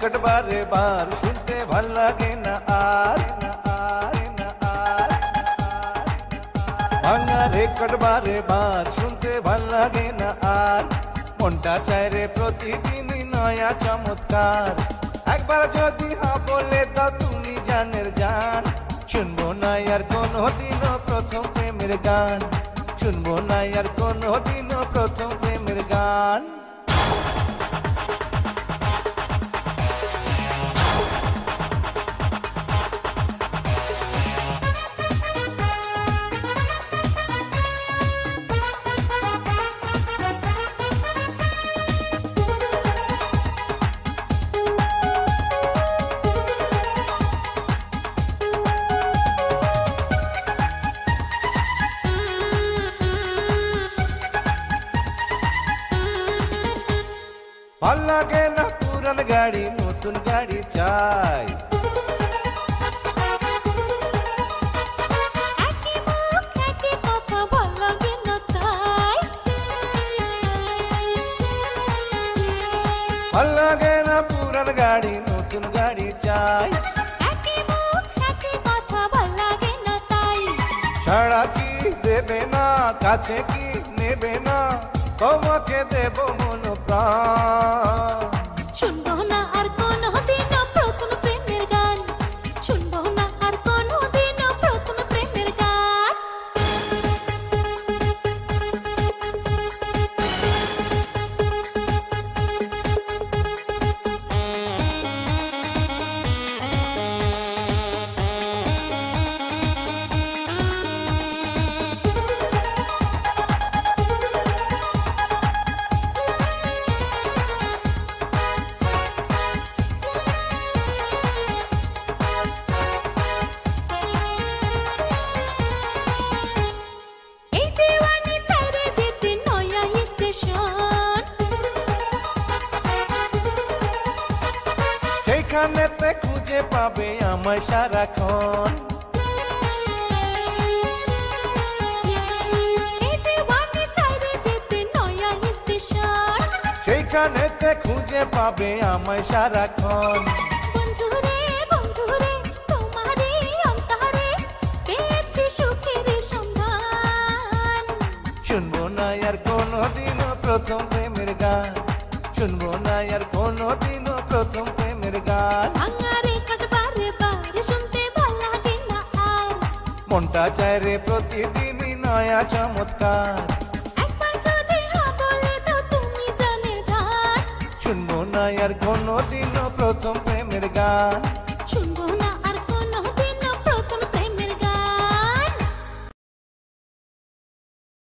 record বারে বার শুনতে ভাল লাগে না আর ভাঙা রেকর্ড বারে বার শুনতে ভাল লাগে না আর মনটা চায় রে প্রতিদিনই নয়া চমৎকার একবার যদি হা বলে দাও তুমি জানের জান শুনবো না আর কোনোদিনও প্রথম প্রেমের গান শুনবো না আর কোনোদিনও প্রথম প্রেমের গান ভাল লাগে না পুরান গাড়ি নতুন গাড়ি চাই ভাল লাগে না পুরান গাড়ি নতুন গাড়ি চাই ছাড়া কি দেবে না কাছে কি নেবে না তোমাকে দেব মন প্রাণ শুনবো না আর কোনোদিন প্রথম প্রেমের গান শুনবো না আর কোনোদিন প্রথম প্রেমের গান সেখানেতে খুঁজে পাবে আমায় সারাক্ষণ সেইখানেতে খুঁজে পাবে আমায় সারাক্ষণ বন্ধুরে বন্ধুরে তোমারে অন্তরে পেয়েছি সুখের সন্ধান শুনবো না আর কোনোদিনও প্রথম প্রেমের গান শুনবো না আর কোনোদিনও প্রথম প্রেমের গান ভাঙা রেকর্ড বারে বারে শুনতে ভাল লাগে না আর মনটা চায় রে প্রতিদিনই নয়া চমৎকার একবার যদি হা বলে দাও তুমি জানে জান শুনবো না আর কোনোদিনও প্রথম প্রেমের গান